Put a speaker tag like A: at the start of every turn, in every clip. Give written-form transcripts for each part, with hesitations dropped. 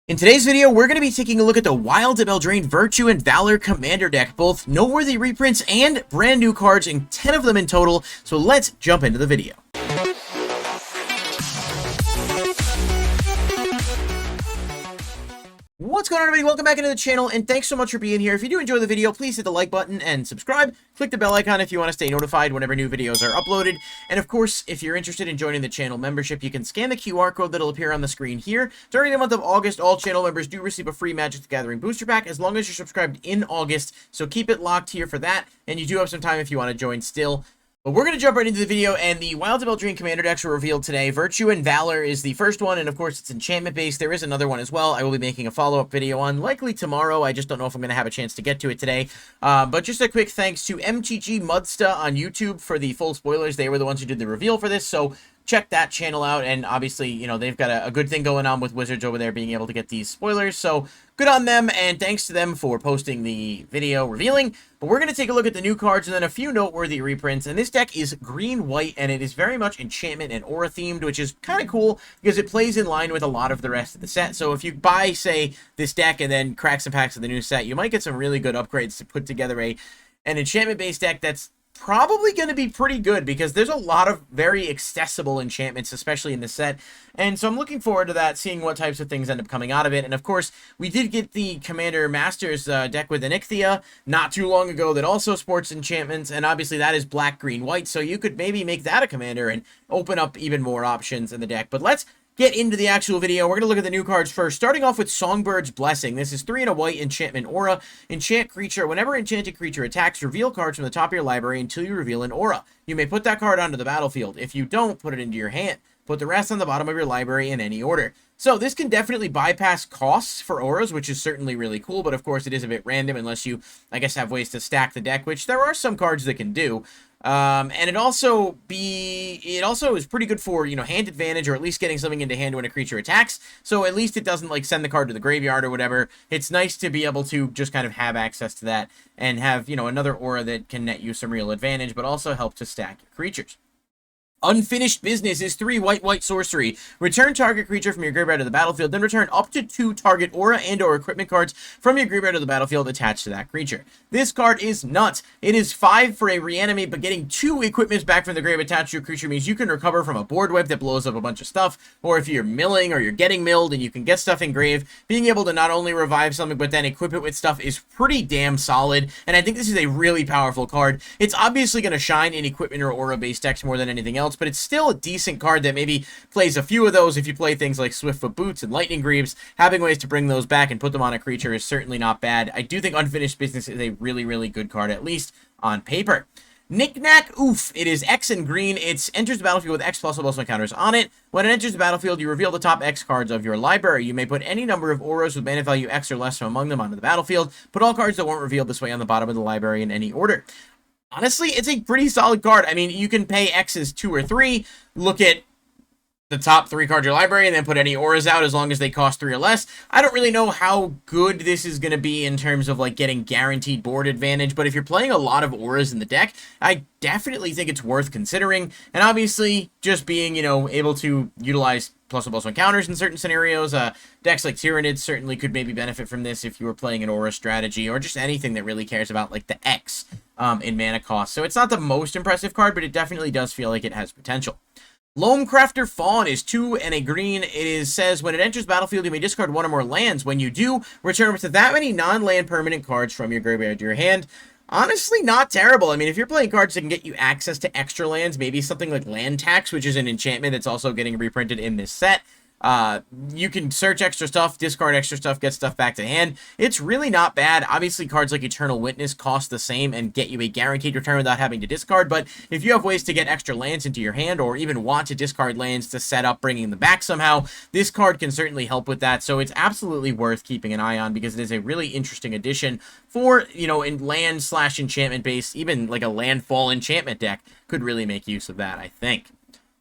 A: In today's video, we're going to be taking a look at the Wild of Eldraine Virtue and Valor Commander deck, both noteworthy reprints and brand new cards, and 10 of them in total, so let's jump into the video. What's going on, everybody? Welcome back into the channel, and thanks so much for being here. If you do enjoy the video, please hit the like button and subscribe. Click the bell icon if you want to stay notified whenever new videos are uploaded. And of course, if you're interested in joining the channel membership, you can scan the QR code that'll appear on the screen here. During the month of August, all channel members do receive a free Magic the Gathering booster pack as long as you're subscribed in August. So keep it locked here for that, and you do have some time if you want to join still. But we're going to jump right into the video, and the Wild of Eldraine Commander decks were revealed today. Virtue and Valor is the first one, and of course it's enchantment-based. There is another one as well I will be making a follow-up video on, likely tomorrow. I just don't know if I'm going to have a chance to get to it today. But just a quick thanks to MTG Mudsta on YouTube for the full spoilers. They were the ones who did the reveal for this, so check that channel out. And obviously, you know, they've got a good thing going on with Wizards over there being able to get these spoilers, so good on them, and thanks to them for posting the video revealing. But we're going to take a look at the new cards and then a few noteworthy reprints. And this deck is green-white, and it is very much enchantment and aura themed, which is kind of cool because it plays in line with a lot of the rest of the set. So if you buy, say, this deck and then crack some packs of the new set, you might get some really good upgrades to put together an enchantment-based deck that's probably going to be pretty good because there's a lot of very accessible enchantments, especially in this set. And so I'm looking forward to that, seeing what types of things end up coming out of it. And of course, we did get the Commander Masters deck with Onyxia not too long ago that also sports enchantments, and obviously that is black, green, white, so you could maybe make that a commander and open up even more options in the deck. But let's get into the actual video. We're going to look at the new cards first, starting off with Songbird's Blessing. This is 3 and a white enchantment aura. Enchant creature. Whenever enchanted creature attacks, reveal cards from the top of your library until you reveal an aura. You may put that card onto the battlefield. If you don't, put it into your hand. Put the rest on the bottom of your library in any order. So this can definitely bypass costs for auras, which is certainly really cool, but of course it is a bit random unless you, I guess, have ways to stack the deck, which there are some cards that can do. And it also is pretty good for, you know, hand advantage, or at least getting something into hand when a creature attacks. So at least it doesn't like send the card to the graveyard or whatever. It's nice to be able to just kind of have access to that and have, you know, another aura that can net you some real advantage, but also help to stack your creatures. Unfinished Business is 3 white sorcery. Return target creature from your graveyard to the battlefield, then return up to 2 target aura and or equipment cards from your graveyard to the battlefield attached to that creature. This card is nuts. It is 5 for a reanimate, but getting 2 equipments back from the grave attached to your creature means you can recover from a board wipe that blows up a bunch of stuff, or if you're milling or you're getting milled and you can get stuff in grave, being able to not only revive something but then equip it with stuff is pretty damn solid, and I think this is a really powerful card. It's obviously going to shine in equipment or aura based decks more than anything else, but it's still a decent card that maybe plays a few of those if you play things like Swiftfoot Boots and Lightning Greaves. Having ways to bring those back and put them on a creature is certainly not bad. I do think Unfinished Business is a really, really good card, at least on paper. Knick-Knack Oof. It is X and green. It enters the battlefield with X +1/+1 counters on it. When it enters the battlefield, you reveal the top X cards of your library. You may put any number of auras with mana value X or less from among them onto the battlefield. Put all cards that weren't revealed this way on the bottom of the library in any order. Honestly, it's a pretty solid card. I mean, you can pay X's 2 or 3, look at the top 3 cards of your library, and then put any auras out as long as they cost 3 or less. I don't really know how good this is going to be in terms of, like, getting guaranteed board advantage, but if you're playing a lot of auras in the deck, I definitely think it's worth considering. And obviously, just being, you know, able to utilize +1/+1 counters in certain scenarios. Decks like Tyranids certainly could maybe benefit from this if you were playing an aura strategy, or just anything that really cares about, like, the X in mana cost. So it's not the most impressive card, but it definitely does feel like it has potential. Loamcrafter Fawn is 2 and a green. Says when it enters battlefield, you may discard 1 or more lands. When you do, return up to that many non-land permanent cards from your graveyard to your hand. Honestly, not terrible. I mean, if you're playing cards that can get you access to extra lands, maybe something like Land Tax, which is an enchantment that's also getting reprinted in this set. You can search extra stuff, discard extra stuff, get stuff back to hand. It's really not bad. Obviously, cards like Eternal Witness cost the same and get you a guaranteed return without having to discard, but if you have ways to get extra lands into your hand, or even want to discard lands to set up bringing them back somehow, this card can certainly help with that. So it's absolutely worth keeping an eye on because it is a really interesting addition for, you know, in land/enchantment base. Even like a landfall enchantment deck could really make use of that, I think.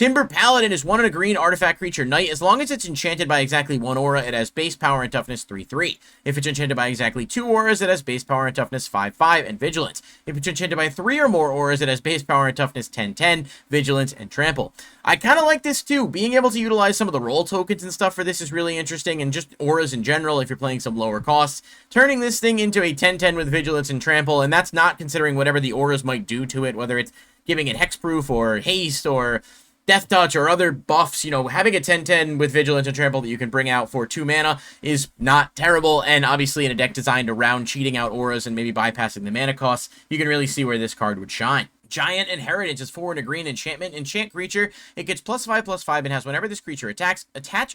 A: Timber Paladin is 1 and a green artifact creature knight. As long as it's enchanted by exactly 1 aura, it has base power and toughness 3/3. If it's enchanted by exactly 2 auras, it has base power and toughness 5/5 and vigilance. If it's enchanted by 3 or more auras, it has base power and toughness 10/10, vigilance, and trample. I kind of like this too. Being able to utilize some of the roll tokens and stuff for this is really interesting, and just auras in general if you're playing some lower costs. Turning this thing into a 10/10 with vigilance and trample, and that's not considering whatever the auras might do to it, whether it's giving it hexproof or haste or Death Touch or other buffs. You know, having a 10/10 with Vigilance and Trample that you can bring out for 2 mana is not terrible, and obviously in a deck designed around cheating out auras and maybe bypassing the mana costs, you can really see where this card would shine. Giant Inheritance is 4 and a green enchantment. Enchant creature. It gets +5/+5 and has whenever this creature attacks,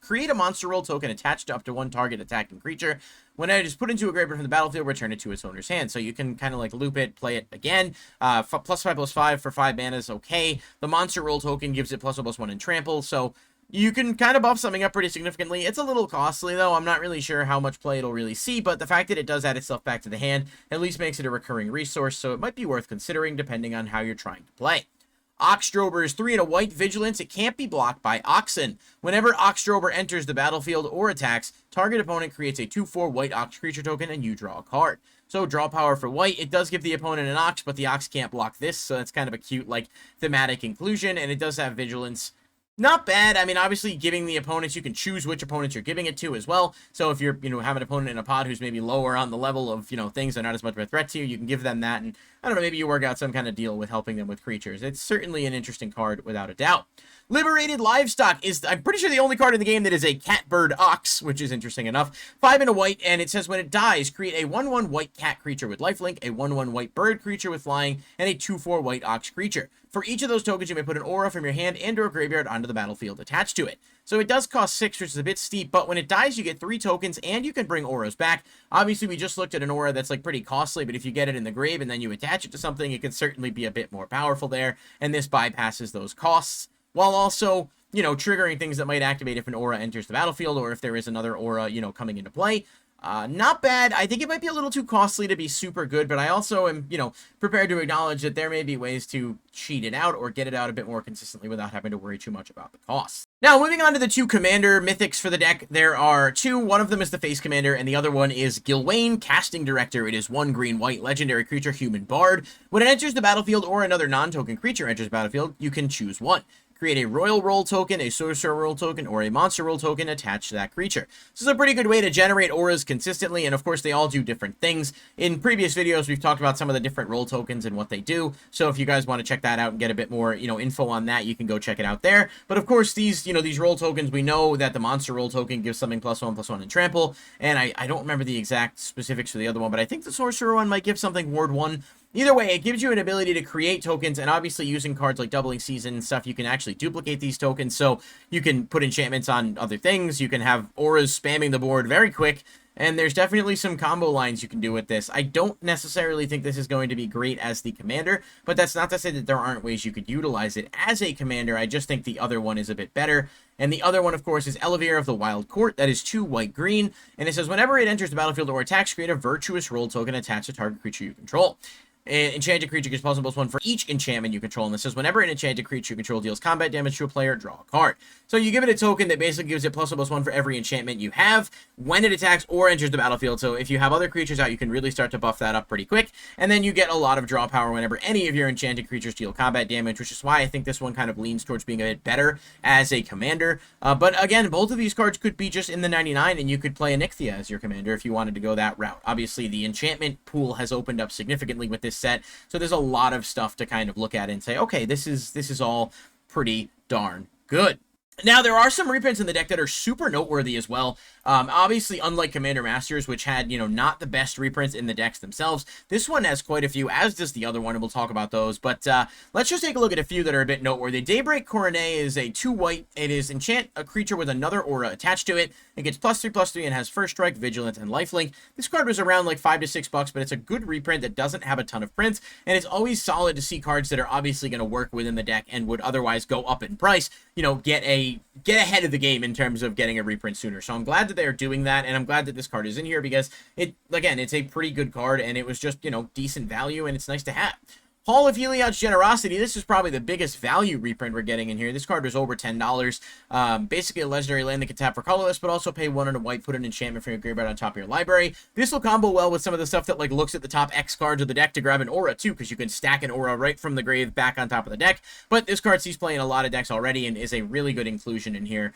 A: create a monster roll token attached to up to 1 target attacking creature. When it is put into a graveyard from the battlefield, return it to its owner's hand. So you can kind of like loop it, play it again. +5/+5 for 5 mana is okay. The monster roll token gives it +1/+1 in trample. So you can kind of buff something up pretty significantly. It's a little costly, though. I'm not really sure how much play it'll really see, but the fact that it does add itself back to the hand at least makes it a recurring resource, so it might be worth considering depending on how you're trying to play. Oxdrober is 3 and a white vigilance. It can't be blocked by Oxen. Whenever Oxdrober enters the battlefield or attacks, target opponent creates a 2/4 white Ox creature token and you draw a card. So draw power for white. It does give the opponent an Ox, but the Ox can't block this, so that's kind of a cute like thematic inclusion, and it does have vigilance. Not bad. I mean, obviously, giving the opponents, you can choose which opponents you're giving it to as well. So if you're, have an opponent in a pod who's maybe lower on the level of, things that are not as much of a threat to you, you can give them that. And I don't know, maybe you work out some kind of deal with helping them with creatures. It's certainly an interesting card, without a doubt. Liberated Livestock is, I'm pretty sure, the only card in the game that is a cat-bird ox, which is interesting enough. 5 and a white, and it says when it dies, create a 1/1 white cat creature with lifelink, a 1/1 white bird creature with flying, and a 2/4 white ox creature. For each of those tokens, you may put an aura from your hand and or graveyard onto the battlefield attached to it. So it does cost 6, which is a bit steep, but when it dies, you get 3 tokens, and you can bring auras back. Obviously, we just looked at an aura that's, like, pretty costly, but if you get it in the grave and then you attach it to something, it can certainly be a bit more powerful there, and this bypasses those costs, while also, triggering things that might activate if an aura enters the battlefield, or if there is another aura, coming into play. Not bad. I think it might be a little too costly to be super good, but I also am, prepared to acknowledge that there may be ways to cheat it out or get it out a bit more consistently without having to worry too much about the cost. Now, moving on to the 2 commander mythics for the deck, there are 2. One of them is the face commander, and the other one is Gilwain, Casting Director. It is 1 green-white legendary creature, human bard. When it enters the battlefield or another non-token creature enters the battlefield, you can choose one. Create a royal roll token, a sorcerer roll token, or a monster roll token attached to that creature. This is a pretty good way to generate auras consistently, and of course they all do different things. In previous videos, we've talked about some of the different roll tokens and what they do, so if you guys want to check that out and get a bit more, info on that, you can go check it out there. But of course, these roll tokens, we know that the monster roll token gives something +1/+1 in trample, and I don't remember the exact specifics for the other one, but I think the sorcerer one might give something ward 1. Either way, it gives you an ability to create tokens, and obviously using cards like Doubling Season and stuff, you can actually duplicate these tokens, so you can put enchantments on other things, you can have auras spamming the board very quick, and there's definitely some combo lines you can do with this. I don't necessarily think this is going to be great as the commander, but that's not to say that there aren't ways you could utilize it as a commander. I just think the other one is a bit better. And the other one, of course, is Elevere of the Wild Court. That is 2 white-green, and it says whenever it enters the battlefield or attacks, create a virtuous roll token attached to target creature you control. An enchanted creature gets +1/+1 for each enchantment you control, and this says whenever an enchanted creature you control deals combat damage to a player, draw a card. So you give it a token that basically gives it +1/+1 for every enchantment you have when it attacks or enters the battlefield. So if you have other creatures out, you can really start to buff that up pretty quick, and then you get a lot of draw power whenever any of your enchanted creatures deal combat damage, which is why I think this one kind of leans towards being a bit better as a commander. But again, both of these cards could be just in the 99, and you could play Onyxia as your commander if you wanted to go that route. Obviously, the enchantment pool has opened up significantly with this set, so there's a lot of stuff to kind of look at and say, okay, this is all pretty darn good. Now, there are some reprints in the deck that are super noteworthy as well. Obviously, unlike Commander Masters, which had, not the best reprints in the decks themselves, this one has quite a few, as does the other one, and we'll talk about those. But let's just take a look at a few that are a bit noteworthy. Daybreak Coronet is a 2 white. It is enchant a creature with another aura attached to it. It gets +3/+3 and has First Strike, Vigilance, and Lifelink. This card was around like $5 to $6, but it's a good reprint that doesn't have a ton of prints, and it's always solid to see cards that are obviously going to work within the deck and would otherwise go up in price, get ahead of the game in terms of getting a reprint sooner. So I'm glad that they're doing that, and I'm glad that this card is in here because it's a pretty good card, and it was just, decent value, and it's nice to have. Hall of Heliod's Generosity. This is probably the biggest value reprint we're getting in here. This card was over $10. Basically a legendary land that can tap for colorless, but also pay 1 and a white, put an enchantment from your graveyard on top of your library. This will combo well with some of the stuff that like looks at the top X cards of the deck to grab an aura too, because you can stack an aura right from the grave back on top of the deck. But this card sees play in a lot of decks already and is a really good inclusion in here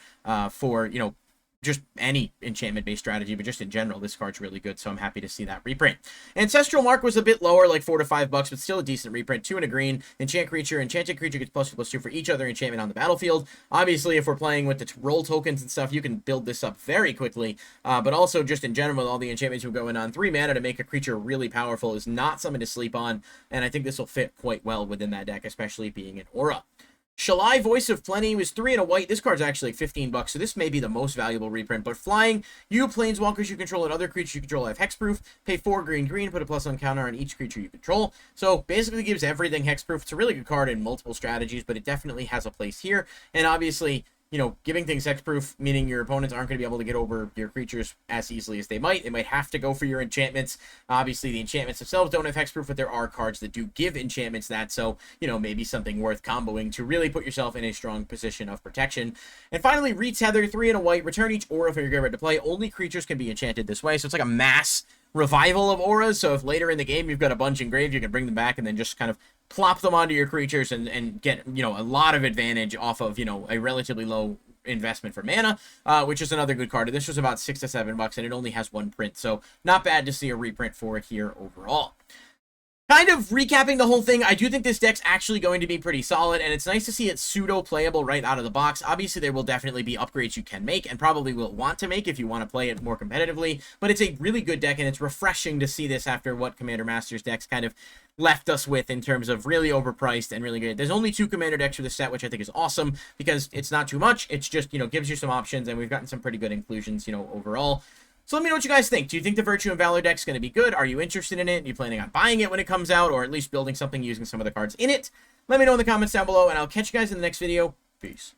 A: for, you know, just any enchantment-based strategy, but just in general, this card's really good, so I'm happy to see that reprint. Ancestral Mark was a bit lower, like $4 to $5, but still a decent reprint. 2 and a green, enchant creature. Enchanted creature gets +2/+2 for each other enchantment on the battlefield. Obviously, if we're playing with the roll tokens and stuff, you can build this up very quickly, but also just in general, with all the enchantments we're going on, 3 mana to make a creature really powerful is not something to sleep on, and I think this will fit quite well within that deck, especially being an aura. Shalai, Voice of Plenty, was 3 and a white. This card's actually like $15, so this may be the most valuable reprint. But flying, you planeswalkers you control and other creatures you control have hexproof. Pay 4 green, put a +1 counter on each creature you control. So basically gives everything hexproof. It's a really good card in multiple strategies, but it definitely has a place here. And obviously, you know, giving things hexproof, meaning your opponents aren't going to be able to get over your creatures as easily as they might. They might have to go for your enchantments. Obviously, the enchantments themselves don't have hexproof, but there are cards that do give enchantments that. So, you know, maybe something worth comboing to really put yourself in a strong position of protection. And finally, Retether, 3 and a white. Return each aura from your graveyard to play. Only creatures can be enchanted this way. So it's like a mass revival of auras. So if later in the game you've got a bunch engraved, you can bring them back and then just kind of plop them onto your creatures and get, you know, a lot of advantage off of, you know, a relatively low investment for mana, which is another good card. This was about $6 to $7, and it only has 1 print, so not bad to see a reprint for it here overall. Kind of recapping the whole thing, I do think this deck's actually going to be pretty solid, and it's nice to see it pseudo-playable right out of the box. Obviously, there will definitely be upgrades you can make, and probably will want to make if you want to play it more competitively, but it's a really good deck, and it's refreshing to see this after what Commander Masters decks kind of left us with in terms of really overpriced and really good. There's only 2 Commander decks for this set, which I think is awesome, because it's not too much, it's just, you know, gives you some options, and we've gotten some pretty good inclusions, you know, overall. So let me know what you guys think. Do you think the Virtue and Valor deck's going to be good? Are you interested in it? Are you planning on buying it when it comes out, or at least building something using some of the cards in it? Let me know in the comments down below, and I'll catch you guys in the next video. Peace.